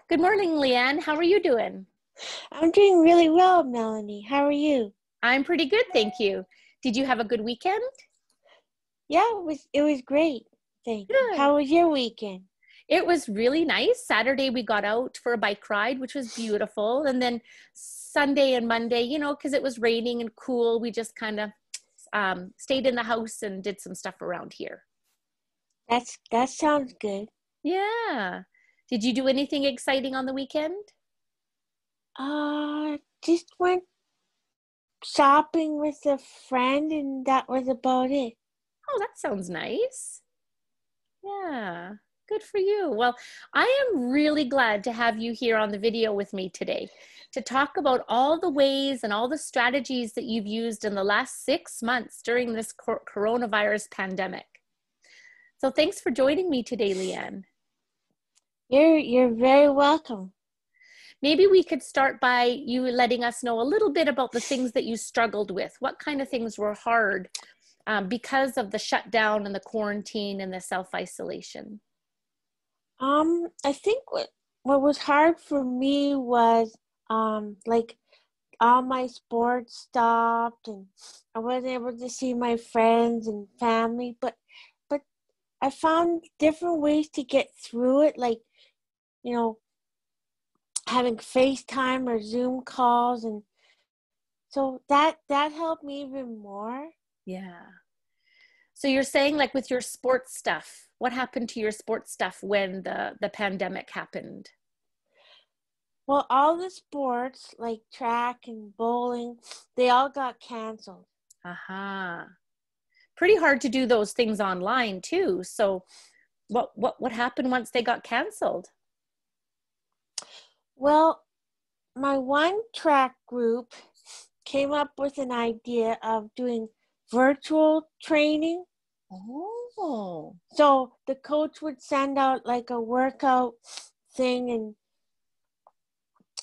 Good morning, Leanne. How are you doing? I'm doing really well, Melanie. How are you? I'm pretty good, thank you. Did you have a good weekend? Yeah, it was great. Thank you. Good. How was your weekend? It was really nice. Saturday we got out for a bike ride, which was beautiful. And then Sunday and Monday, because it was raining and cool, we just kind of stayed in the house and did some stuff around here. That sounds good. Yeah. Did you do anything exciting on the weekend? Just went shopping with a friend and that was about it. Oh, that sounds nice. Yeah, good for you. Well, I am really glad to have you here on the video with me today to talk about all the ways and all the strategies that you've used in the last 6 months during this coronavirus pandemic. So thanks for joining me today, Leanne. You're very welcome. Maybe we could start by you letting us know a little bit about the things that you struggled with. What kind of things were hard because of the shutdown and the quarantine and the self-isolation? I think what was hard for me was like all my sports stopped and I wasn't able to see my friends and family, but I found different ways to get through it, like, you know, having FaceTime or Zoom calls, and so that helped me even more. Yeah. So you're saying like with your sports stuff, what happened to your sports stuff when the pandemic happened? Well, all the sports like track and bowling, they all got canceled. Aha. Pretty hard to do those things online too. So what happened once they got canceled? Well, my one track group came up with an idea of doing virtual training. Oh. So the coach would send out like a workout thing,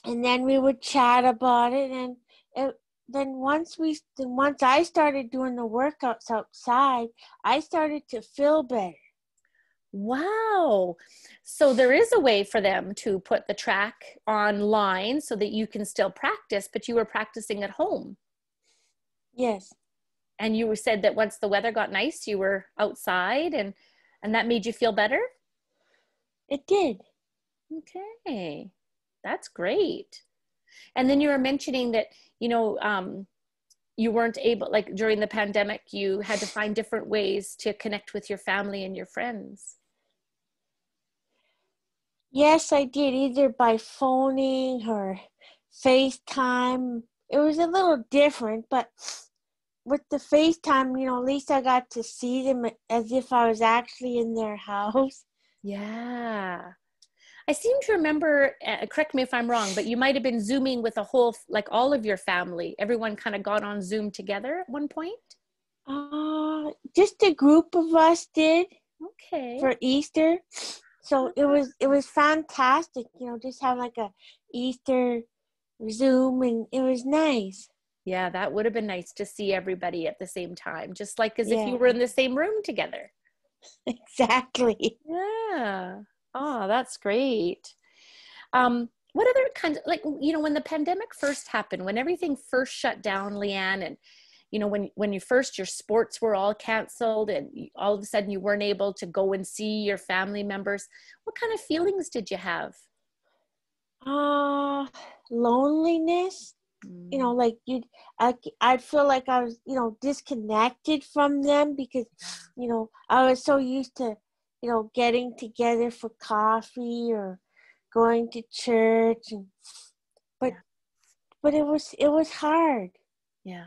and then we would chat about it, and it, then once I started doing the workouts outside, I started to feel better. Wow. So there is a way for them to put the track online so that you can still practice, but you were practicing at home. Yes, And you said that once the weather got nice, you were outside and that made you feel better? it did. Okay. That's great. And then you were mentioning that, you weren't able, like during the pandemic, you had to find different ways to connect with your family and your friends. Yes, I did, either by phoning or FaceTime. It was a little different, but with the FaceTime, at least I got to see them as if I was actually in their house. Yeah. I seem to remember, correct me if I'm wrong, but you might have been Zooming with a whole, like all of your family. Everyone kind of got on Zoom together at one point. Just a group of us did Okay. for Easter. So it was fantastic, just have like a Easter Zoom, and it was nice. Yeah, that would have been nice to see everybody at the same time, just like as if you Yeah, were in the same room together. exactly. Yeah. Oh, that's great. What other kinds of, like, when the pandemic first happened, when everything first shut down, Leanne, and, when you first, your sports were all canceled and all of a sudden you weren't able to go and see your family members, what kind of feelings did you have? Uh, Loneliness. Mm, Like I'd feel like I was, disconnected from them because, I was so used to, getting together for coffee or going to church, but yeah, but it was hard. yeah.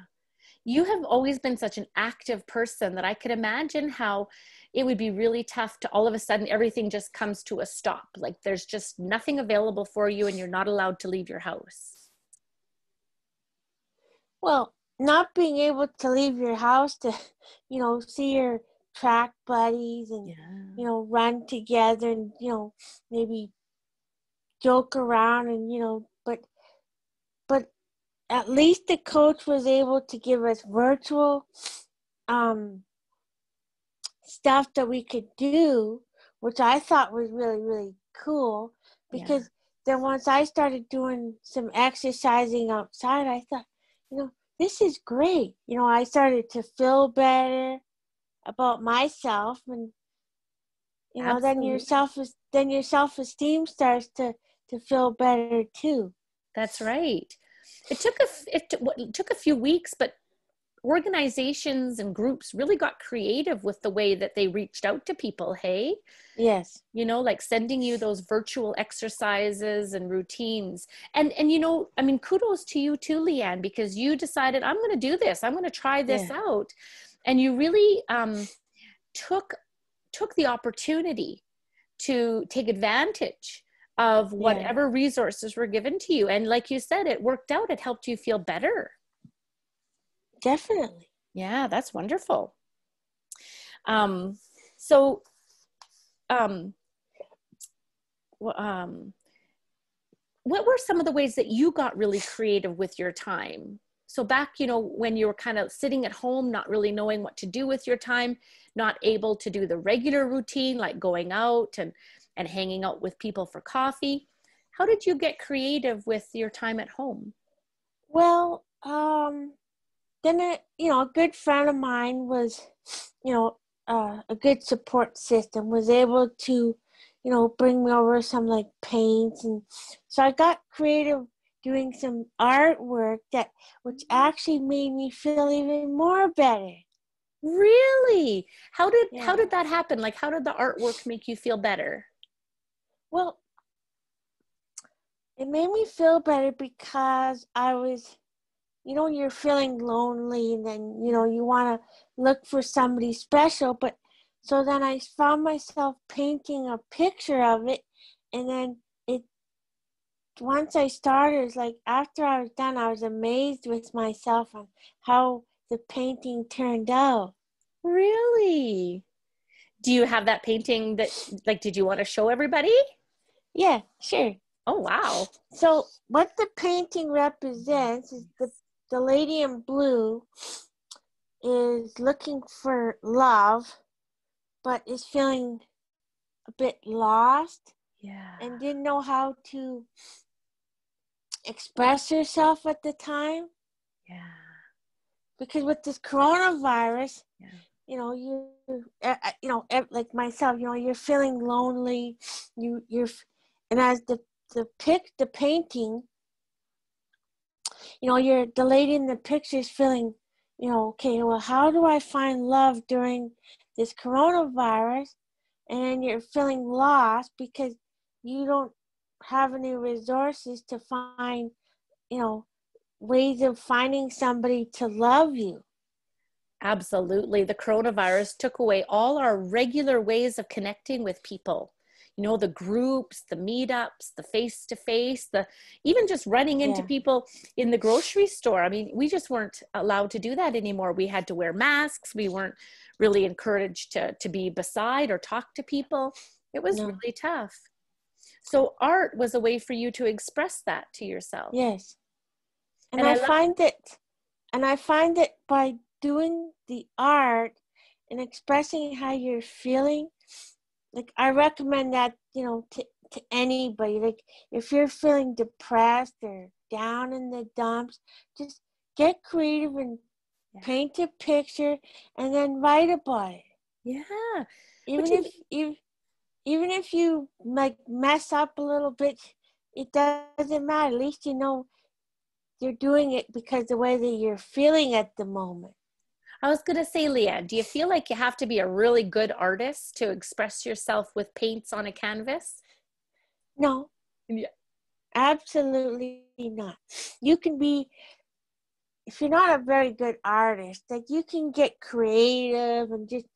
You have always been such an active person that I could imagine how it would be really tough to all of a sudden everything just comes to a stop. Like there's just nothing available for you and you're not allowed to leave your house. Well, not being able to leave your house to, see your track buddies and, Yeah. run together and, maybe joke around and, but at least the coach was able to give us virtual um stuff that we could do, which I thought was really, really cool Yeah. because then once I started doing some exercising outside, I thought, this is great. I started to feel better about myself, and Absolutely. then your self-esteem starts to feel better too. That's right. It took a few weeks, but organizations and groups really got creative with the way that they reached out to people. Hey, Yes. like sending you those virtual exercises and routines. And I mean, kudos to you too, Leanne, because you decided, I'm going to do this. I'm going to try this Yeah. out. And you really took the opportunity to take advantage of Yeah. whatever resources were given to you. And like you said, it worked out. It helped you feel better. Definitely. Yeah, that's wonderful. Um, so, um, um, what were some of the ways that you got really creative with your time? So back, when you were kind of sitting at home, not really knowing what to do with your time, not able to do the regular routine, like going out and hanging out with people for coffee. How did you get creative with your time at home? Well, then a good friend of mine was, a good support system, was able to, bring me over some like paints, and so I got creative doing some artwork which actually made me feel even more better. Really? How did Yeah. that happen? Like, how did the artwork make you feel better? Well, it made me feel better because I was, you're feeling lonely, and then, you want to look for somebody special. But so then I found myself painting a picture of it. And then once I started, it's like after I was done, I was amazed with myself on how the painting turned out. Really? Do you have that painting that, like, did you want to show everybody? Yeah, sure. Oh, wow. So what the painting represents is the lady in blue is looking for love, but is feeling a bit lost Yeah. and didn't know how to express herself at the time. Yeah. Because with this coronavirus, Yeah. like myself, you're feeling lonely. And as the painting, you're the lady in the picture is feeling, okay, well, how do I find love during this coronavirus? And you're feeling lost because you don't have any resources to find, you know, ways of finding somebody to love you. Absolutely. The coronavirus took away all our regular ways of connecting with people. The groups, the meetups, the face to face, the even just running into Yeah. people in the grocery store. I mean, we just weren't allowed to do that anymore. We had to wear masks. We weren't really encouraged to be beside or talk to people. It was No. really tough. So art was a way for you to express that to yourself. Yes. And And I I love, find that by doing the art and expressing how you're feeling, like I recommend that, to anybody. Like if you're feeling depressed or down in the dumps, just get creative and yeah. paint a picture and then write about it. Yeah. Which Even is, if you like mess up a little bit, it doesn't matter. At least you're doing it because the way that you're feeling at the moment. I was going to say, Leanne, do you feel like you have to be a really good artist to express yourself with paints on a canvas? No, Yeah. absolutely not. You can be, if you're not a very good artist, like you can get creative and just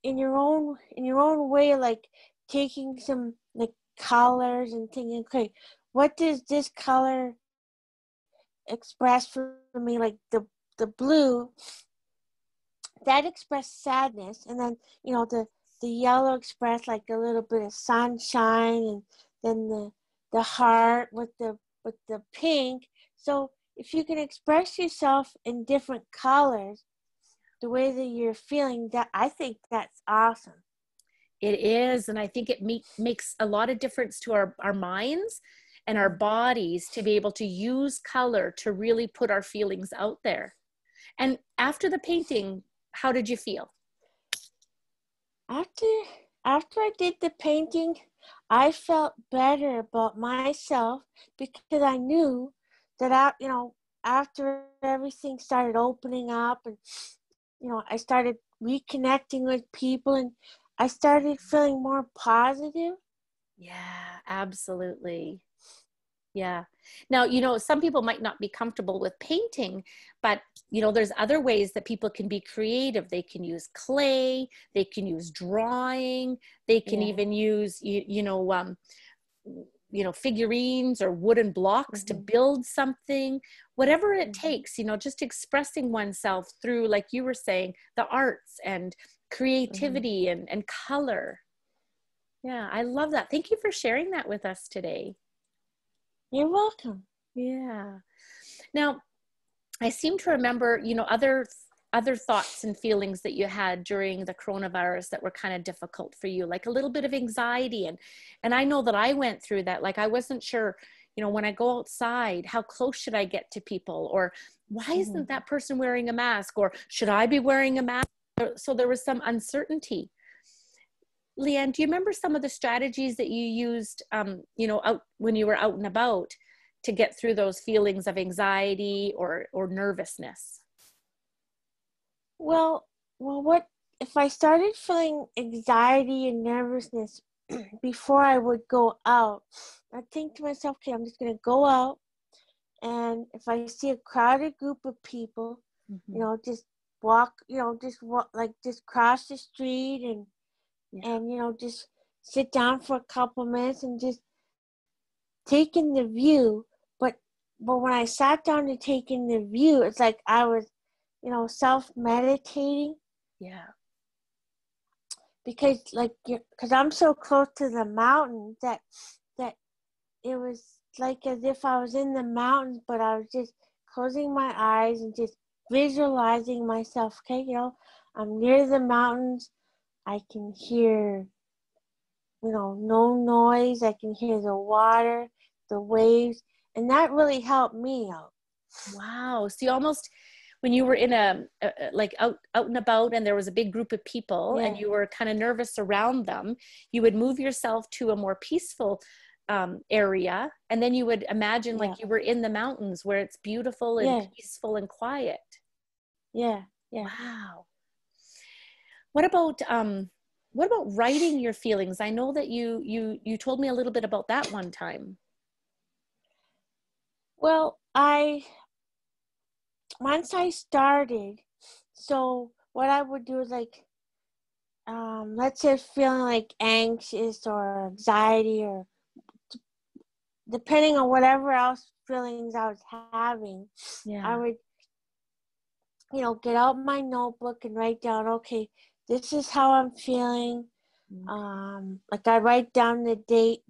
in your own way, like taking some like colors and thinking, okay, what does this color express for me? Like the blue, that expressed sadness, and then the yellow expressed like a little bit of sunshine, and then the heart with the pink. So if you can express yourself in different colors the way that you're feeling, that I think that's awesome. It is. And I think it makes a lot of difference to our minds and our bodies to be able to use color to really put our feelings out there. And after the painting, how did you feel? After after I did the painting, I felt better about myself because I knew that after everything started opening up and I started reconnecting with people and I started feeling more positive. Yeah, absolutely. Yeah. Now, some people might not be comfortable with painting, but there's other ways that people can be creative. They can use clay, they can use drawing, they can Yeah. even use figurines or wooden blocks to Mm-hmm. build something, whatever it Mm-hmm. takes, just expressing oneself through, like you were saying, the arts and Mm-hmm. creativity and color. Yeah, I love that. Thank you for sharing that with us today. You're welcome. Yeah. Now, I seem to remember, other thoughts and feelings that you had during the coronavirus that were kind of difficult for you, like a little bit of anxiety. And I know that I went through that. Like I wasn't sure, when I go outside, how close should I get to people? Or why Mm-hmm. isn't that person wearing a mask? Or should I be wearing a mask? So there was some uncertainty. Leanne, do you remember some of the strategies that you used, out when you were out and about to get through those feelings of anxiety or nervousness? Well, what if I started feeling anxiety and nervousness before I would go out? I think to myself, okay, I'm just gonna go out, and if I see a crowded group of people, Mm-hmm. just walk, like just cross the street Yeah. and just sit down for a couple minutes and just take in the view. But when I sat down to take in the view, it's like I was, self meditating Yeah. because I'm so close to the mountains that it was like as if I was in the mountains, but I was just closing my eyes and just visualizing myself. Okay, I'm near the mountains. I can hear, no noise. I can hear the water, the waves, and that really helped me out. Wow. So you almost, when you were in like out and about and there was a big group of people and Yeah, you were kind of nervous around them, you would move yourself to a more peaceful area. And then you would imagine yeah, like you were in the mountains where it's beautiful and yeah, peaceful and quiet. yeah, yeah. Wow. What about writing your feelings? I know that you told me a little bit about that one time. Well, I once I started, so what I would do is like, let's say feeling like anxious or anxiety or depending on whatever else feelings I was having, I Yeah. would, get out my notebook and write down, okay, this is how I'm feeling. Like I write down the date,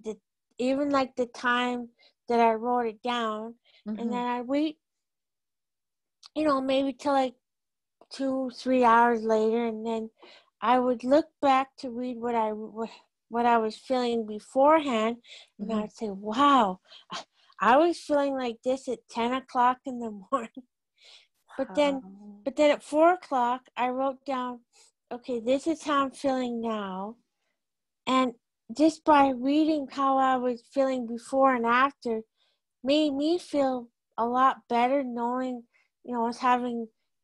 even like the time that I wrote it down, and Mm-hmm. then I wait, maybe till like 2-3 hours later, and then I would look back to read what I was feeling beforehand, and Mm-hmm. I'd say, "Wow, I was feeling like this at 10 o'clock in the morning." But then, Wow. but then at 4 o'clock, I wrote down, "Okay, this is how I'm feeling now," and just by reading how I was feeling before and after, made me feel a lot better knowing, I was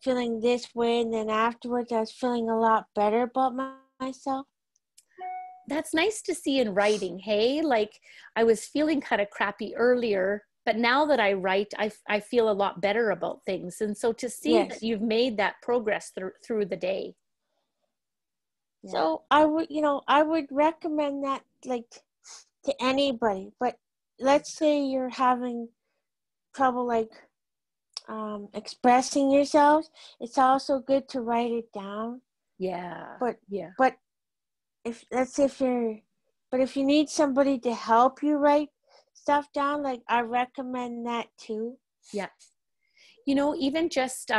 feeling this way, and then afterwards I was feeling a lot better about myself. That's nice to see in writing. Hey, like I was feeling kind of crappy earlier, but now that I write, I feel a lot better about things. And so to see that Yes. you've made that progress through the day. Yeah. So I would recommend that like to anybody. But let's say you're having trouble like expressing yourselves. It's also good to write it down. Yeah. But Yeah. but if let's say if you need somebody to help you write stuff down, like I recommend that too. Yeah. Even just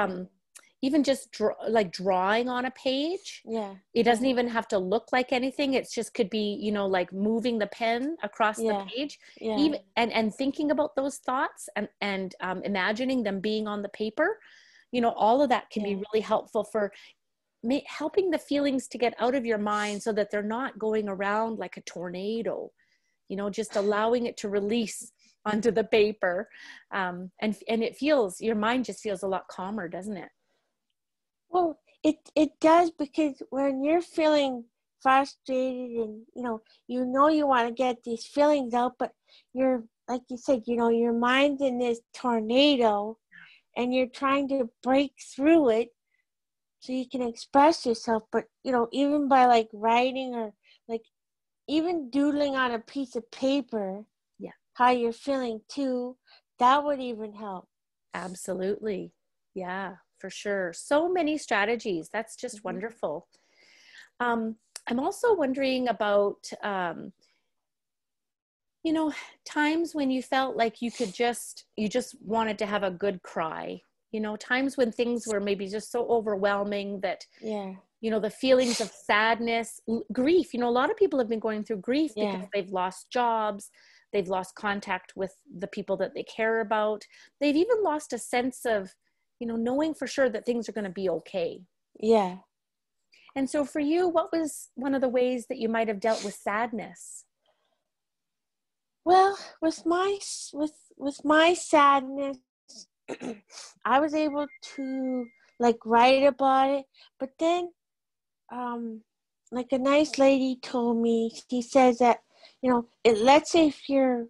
even just like drawing on a page. Yeah. It doesn't even have to look like anything. It's just could be, you know, like moving the pen across the Yeah. page, Yeah. even and thinking about those thoughts and imagining them being on the paper. You know, all of that can be Yeah. really helpful for helping the feelings to get out of your mind so that they're not going around like a tornado, you know, just allowing it to release onto the paper. And it feels, your mind just feels a lot calmer, doesn't it? Well, it does, because when you're feeling frustrated and you want to get these feelings out, but you're, like you said, your mind's in this tornado and you're trying to break through it so you can express yourself. But even by like writing, or like even doodling on a piece of paper Yeah, how you're feeling too, that would even help. absolutely. Yeah, for sure. So many strategies. That's just Mm-hmm. wonderful. Um, I'm also wondering about, you know, times when you felt like you just wanted to have a good cry, you know, times when things were maybe just so overwhelming that, Yeah. you know, the feelings of sadness, grief, you know, a lot of people have been going through grief because Yeah. they've lost jobs, they've lost contact with the people that they care about. They've even lost a sense of, you know, knowing for sure that things are going to be okay. Yeah. And so for you, what was one of the ways that you might have dealt with sadness? Well, with my sadness, I was able to like write about it, but then like a nice lady told me, she says that, let's say if you're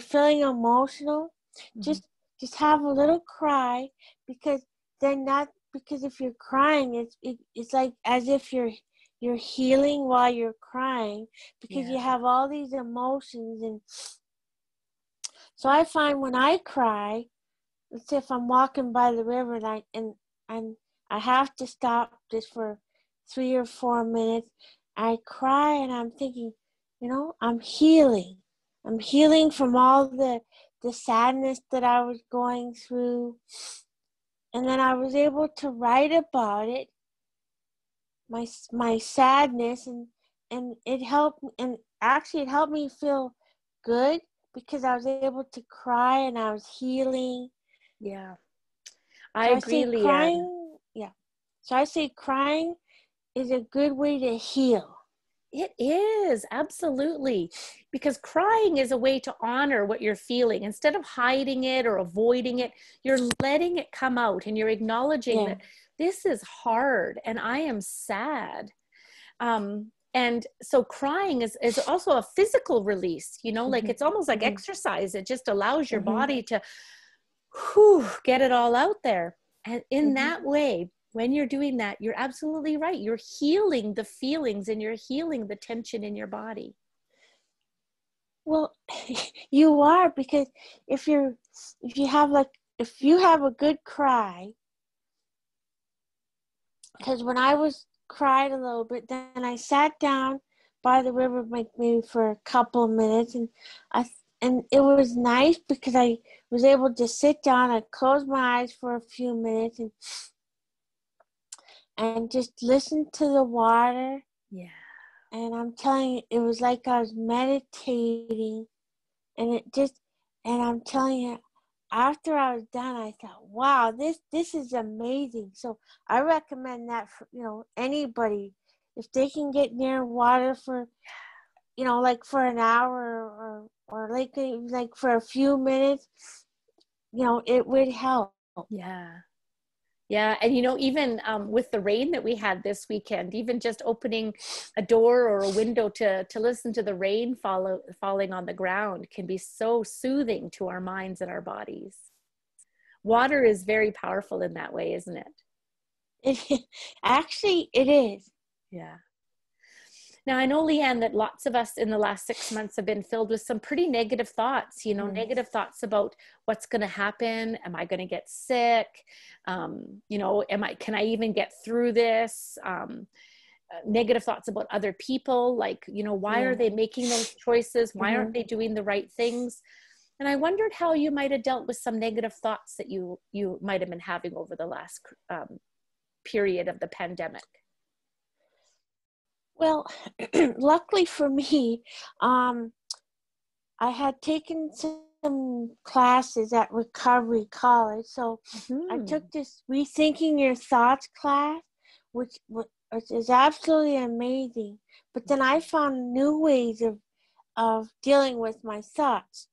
feeling emotional, Mhm. just have a little cry, because then not because if you're crying, it's like as if you're healing while you're crying, because Yeah. you have all these emotions. And so I find when I cry, let's say if I'm walking by the river and I have to stop just for 3 or 4 minutes, I cry and I'm thinking, I'm healing. I'm healing from all the sadness that I was going through. And then I was able to write about it, my sadness, and it helped, and actually it helped me feel good, because I was able to cry and I was healing. Yeah. I So I agree, say Leanne. crying, yeah. So I say crying is a good way to heal. It is, absolutely. Because crying is a way to honor what you're feeling. Instead of hiding it or avoiding it, you're letting it come out and you're acknowledging Yeah. that this is hard and I am sad. And so crying is also a physical release, you know, like Mm-hmm. it's almost like Mm-hmm. exercise. It just allows your Mm-hmm. body to whew, get it all out there. And in Mm-hmm. that way, when you're doing that, you're absolutely right. You're healing the feelings and you're healing the tension in your body. Well, you are, because if if you have a good cry, because when I was cried a little bit, then I sat down by the river maybe for a couple of minutes, and it was nice because I was able to sit down. I closed my eyes for a few minutes and just listen to the water. Yeah. And I'm telling you, it was like I was meditating, and and I'm telling you, after I was done, I thought, wow, this is amazing. So I recommend that for, anybody, if they can get near water for, like for an hour, or like for a few minutes, it would help. Yeah. Yeah. And, you know, even with the rain that we had this weekend, even just opening a door or a window to listen to the rain falling on the ground can be so soothing to our minds and our bodies. Water is very powerful in that way, isn't it? Actually, it is. Yeah. Now, I know, Leanne, that lots of us in the last 6 months have been filled with some pretty negative thoughts, you know, Mm-hmm. negative thoughts about what's going to happen. Am I going to get sick? You know, can I even get through this? Negative thoughts about other people, like, you know, why are Yeah. they making those choices? Why Mm-hmm. aren't they doing the right things? And I wondered how you might have dealt with some negative thoughts that you might have been having over the last period of the pandemic. Well, luckily for me, I had taken some classes at Recovery College. So I took this Rethinking Your Thoughts class, which is absolutely amazing. But then I found new ways of dealing with my thoughts.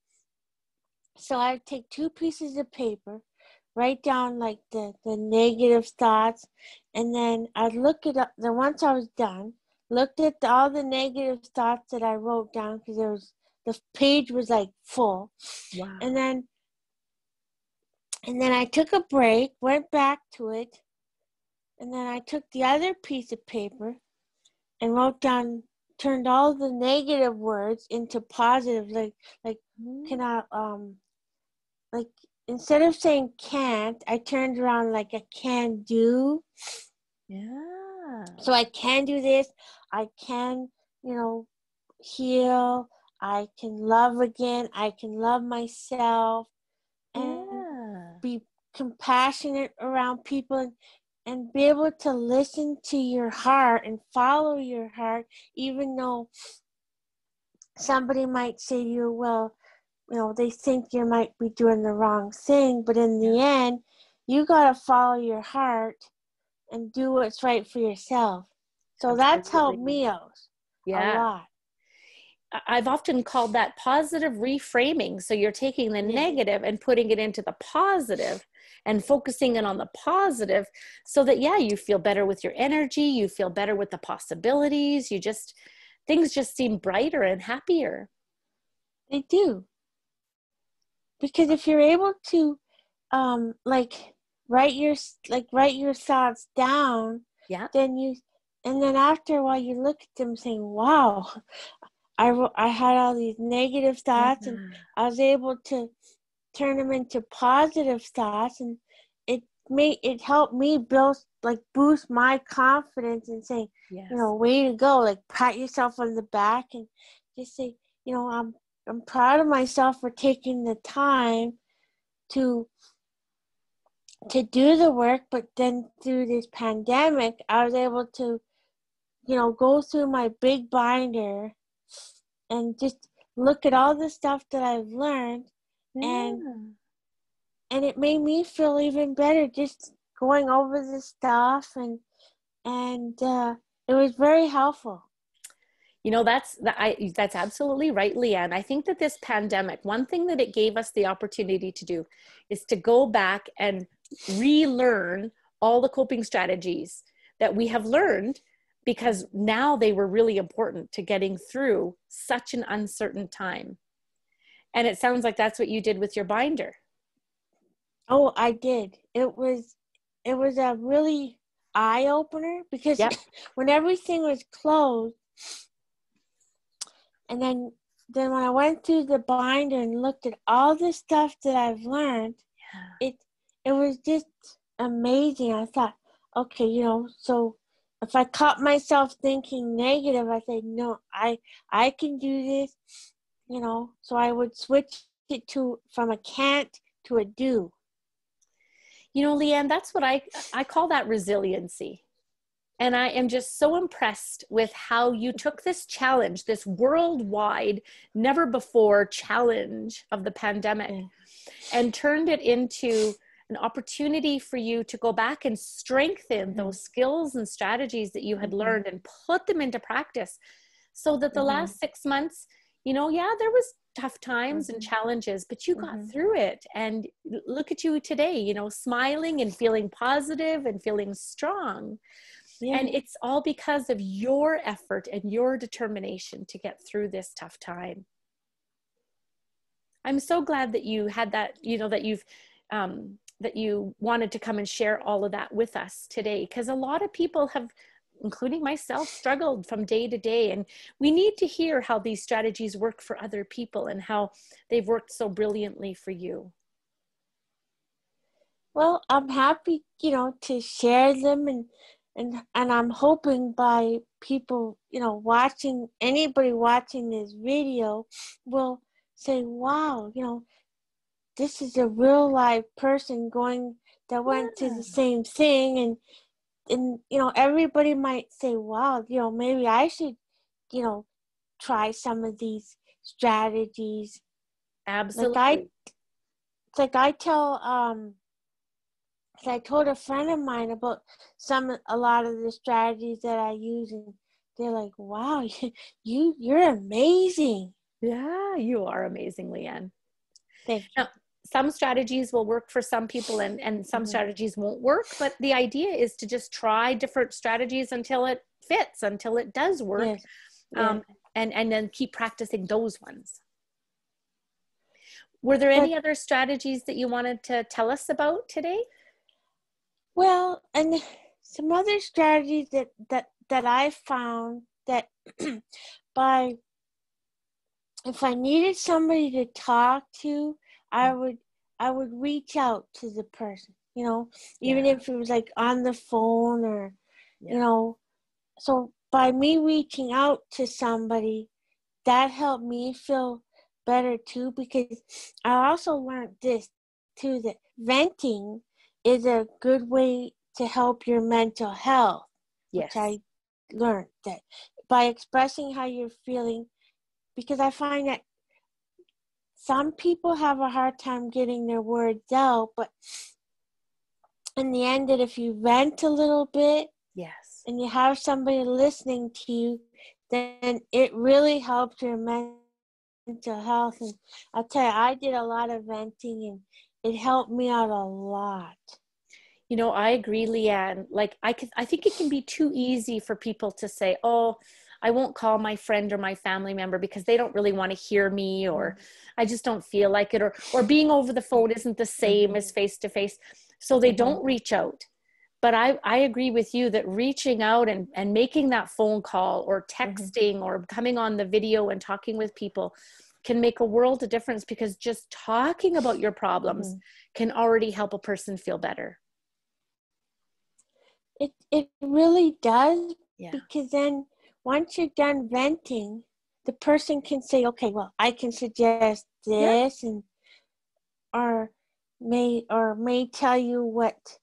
So I'd take 2 pieces of paper, write down like the negative thoughts, and then I'd look it up. Then once I was done, looked at all the negative thoughts that I wrote down, because the page was like full. Wow. And then I took a break, went back to it, and then I took the other piece of paper and wrote down, turned all the negative words into positive, like can I like instead of saying can't, I turned around like a can do. Yeah. So I can do this. I can, heal. I can love again. I can love myself and be compassionate around people, and be able to listen to your heart and follow your heart, even though somebody might say to you, well, they think you might be doing the wrong thing, but in the end, you got to follow your heart and do what's right for yourself. So Absolutely. that's helped me out a lot. I've often called that positive reframing. So you're taking the negative and putting it into the positive and focusing in on the positive, so that, you feel better with your energy. You feel better with the possibilities. Things just seem brighter and happier. They do. Because if you're able to write your thoughts down, then after a while you look at them saying, wow, I had all these negative thoughts, and I was able to turn them into positive thoughts, and it helped me boost my confidence and saying, way to go, pat yourself on the back and just say, I'm proud of myself for taking the time to do the work. But then through this pandemic, I was able to, go through my big binder and just look at all the stuff that I've learned, and it made me feel even better just going over the stuff, and it was very helpful. That's absolutely right, Leanne. I think that this pandemic, one thing that it gave us the opportunity to do is to go back and relearn all the coping strategies that we have learned, because now they were really important to getting through such an uncertain time. And it sounds like that's what you did with your binder. Oh, I did. It was a really eye-opener, because when everything was closed, and then when I went through the binder and looked at all the stuff that I've learned, it was just amazing. I thought, okay, so if I caught myself thinking negative, I said, no, I can do this, so I would switch it from a can't to a do. Leanne, that's what I call that resiliency. And I am just so impressed with how you took this challenge, this worldwide, never before challenge of the pandemic, and turned it into an opportunity for you to go back and strengthen those skills and strategies that you had learned and put them into practice, so that the last 6 months, there was tough times and challenges, but you got through it. And look at you today, smiling and feeling positive and feeling strong. And it's all because of your effort and your determination to get through this tough time. I'm so glad that you had that, that you wanted to come and share all of that with us today, because a lot of people have, including myself, struggled from day to day. And we need to hear how these strategies work for other people and how they've worked so brilliantly for you. Well, I'm happy, to share them, and I'm hoping by people, anybody watching this video will say, wow, this is a real live person that went to Yeah, the same thing. And everybody might say, wow, maybe I should, you know, try some of these strategies. Like absolutely. it's like I tell, 'cause I told a friend of mine about a lot of the strategies that I use, and they're like, wow, you're amazing. Yeah, you are amazing, Leanne. Thank you. Now, some strategies will work for some people and some Mm-hmm. strategies won't work, but the idea is to just try different strategies until it fits, until it does work, Yes. Yeah. um, and then keep practicing those ones. Were there But any other strategies that you wanted to tell us about today? well, and some other strategies that I found that by if I needed somebody to talk to, I would I would reach out to the person, even Yeah, if it was like on the phone or you yeah, know. So by me reaching out to somebody, that helped me feel better too, because I also learned this too, that venting is a good way to help your mental health, which yes, I learned that by expressing how you're feeling, because I find that some people have a hard time getting their words out, but in the end, that if you vent a little bit yes. and you have somebody listening to you, then it really helps your mental health. And I'll tell you, I did a lot of venting, and it helped me out a lot. You know, I agree, Leanne. Like I think it can be too easy for people to say, "Oh, I won't call my friend or my family member because they don't really want to hear me, or I just don't feel like it, or being over the phone isn't the same as face to face." So they Mm-hmm. don't reach out. But I agree with you that reaching out and making that phone call or Mm-hmm. texting or coming on the video and talking with people can make a world of difference, because just talking about your problems Mm-hmm. can already help a person feel better. It really does, Yeah. because then once you're done venting, the person can say, okay, well, I can suggest Yeah. this, and or may tell you what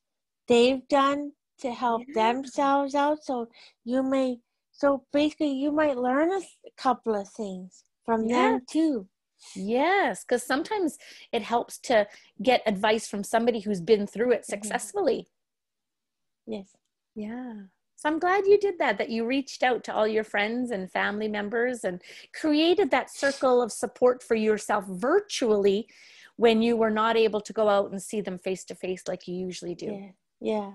they've done to help Yeah. themselves out. You may so basically you might learn a couple of things from them Yes. too. Yes. Because sometimes it helps to get advice from somebody who's been through it Mm-hmm. successfully. Yes. Yeah. So I'm glad you did that, that you reached out to all your friends and family members and created that circle of support for yourself virtually when you were not able to go out and see them face to face like you usually do. Yeah. Yeah.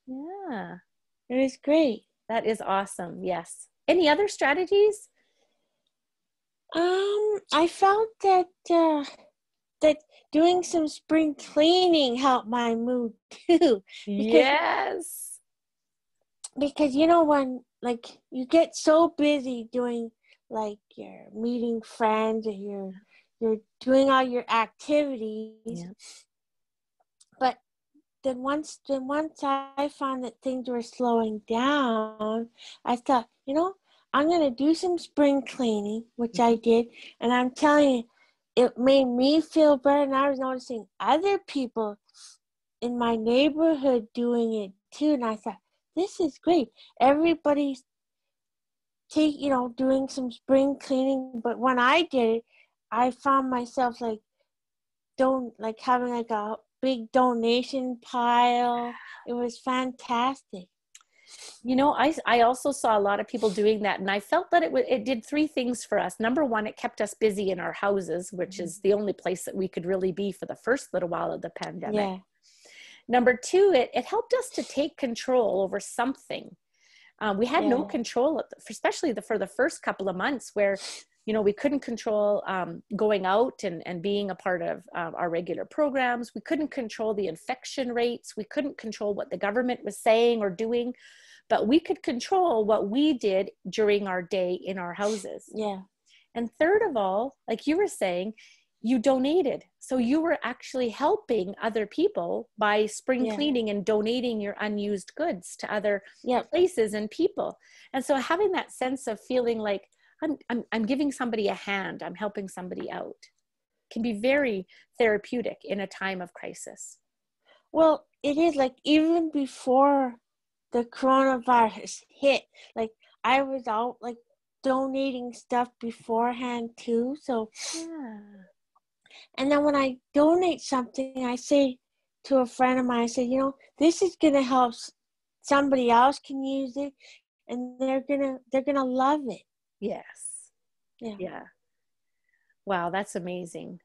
Yeah. It was great. That is awesome. Yes. Any other strategies? I felt that doing some spring cleaning helped my mood too, because Yes. when like you get so busy doing like you're meeting friends or you're doing all your activities, Yeah. but then once I found that things were slowing down, I thought, I'm gonna do some spring cleaning, which I did, and I'm telling you, it made me feel better. And I was noticing other people in my neighborhood doing it too, and I thought, this is great. Everybody's doing some spring cleaning, but when I did it, I found myself like don't like having like a big donation pile. It was fantastic. You know, I also saw a lot of people doing that, and I felt that it did three things for us. Number one, it kept us busy in our houses, which Mm-hmm. is the only place that we could really be for the first little while of the pandemic. Yeah. Number two, it helped us to take control over something. We had no Yeah. control, especially for the first couple of months, where we couldn't control going out and being a part of our regular programs. We couldn't control the infection rates. We couldn't control what the government was saying or doing, but we could control what we did during our day in our houses. Yeah. And third of all, like you were saying, you donated. So you were actually helping other people by spring Yeah. cleaning and donating your unused goods to other Yep. places and people. And so having that sense of feeling like I'm giving somebody a hand. I'm helping somebody out. It can be very therapeutic in a time of crisis. Well, it is like even before the coronavirus hit, like I was out like donating stuff beforehand too. So, Yeah. and then when I donate something, I say to a friend of mine, I say, you know, this is gonna help somebody else can use it, and they're gonna love it. Yes. Yeah. Yeah. Wow, that's amazing.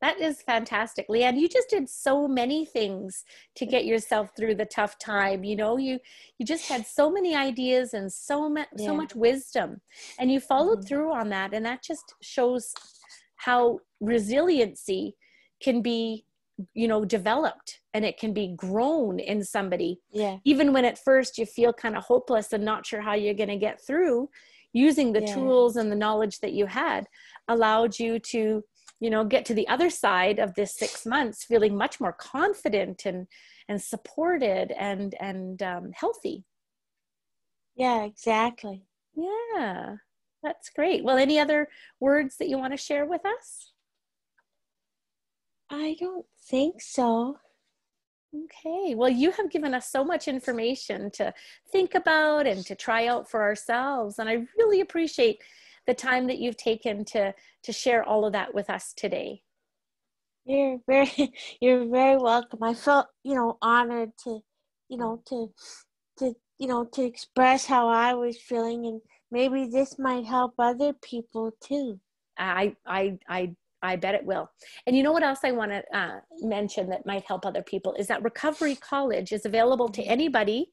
That is fantastic. Leanne, you just did so many things to get yourself through the tough time. You just had so many ideas and so Yeah. much wisdom, and you followed Mm-hmm. through on that. And that just shows how resiliency can be, developed, and it can be grown in somebody. Yeah. Even when at first you feel kind of hopeless and not sure how you're going to get through, using the Yeah. tools and the knowledge that you had allowed you to get to the other side of this 6 months feeling much more confident and supported and healthy. Yeah, exactly. Yeah, that's great. Well, any other words that you want to share with us? I don't think so. Okay, well, you have given us so much information to think about and to try out for ourselves, and I really appreciate the time that you've taken to share all of that with us today. You're very welcome. I felt, honored to, to express how I was feeling, and maybe this might help other people too. I I I I bet it will. And you know what else I want to mention that might help other people is that Recovery College is available to anybody,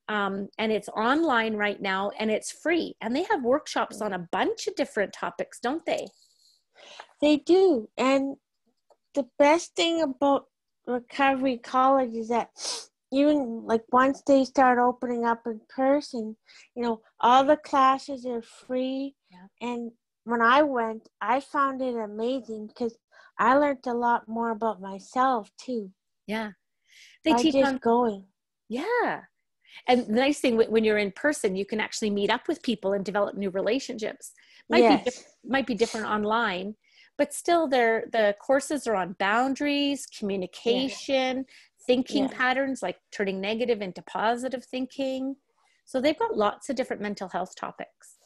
and it's online right now, and it's free. And they have workshops on a bunch of different topics, don't they? They do, and the best thing about Recovery College is that even like once they start opening up in person, all the classes are free. Yeah. And when I went, I found it amazing because I learned a lot more about myself too Yeah. They by teach just on, going. yeah. And the nice thing when you're in person, you can actually meet up with people and develop new relationships. Yes. Might be different online, but still the courses are on boundaries, Yes. communication, thinking Yeah. patterns, like turning negative into positive thinking. So they've got lots of different mental health topics.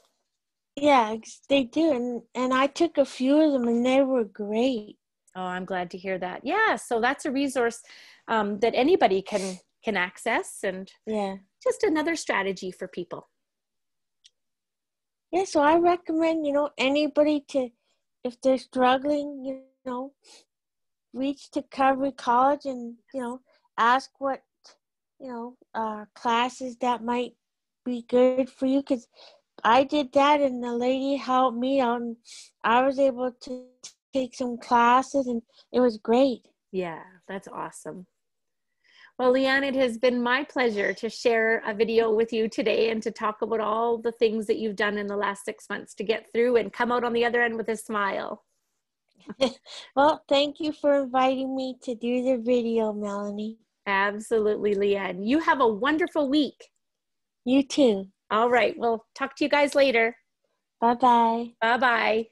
Yeah, they do. And I took a few of them and they were great. Oh, I'm glad to hear that. Yeah, so that's a resource that anybody can access, and Yeah. just another strategy for people. Yeah, so I recommend, anybody to, if they're struggling, reach to Recovery College and, ask what, classes that might be good for you. Because I did that and the lady helped me out and I was able to take some classes and it was great. Yeah, that's awesome. Well, Leanne, it has been my pleasure to share a video with you today and to talk about all the things that you've done in the last 6 months to get through and come out on the other end with a smile. Well, thank you for inviting me to do the video, Melanie. Absolutely, Leanne. You have a wonderful week. You too. All right, we'll talk to you guys later. Bye-bye. Bye-bye.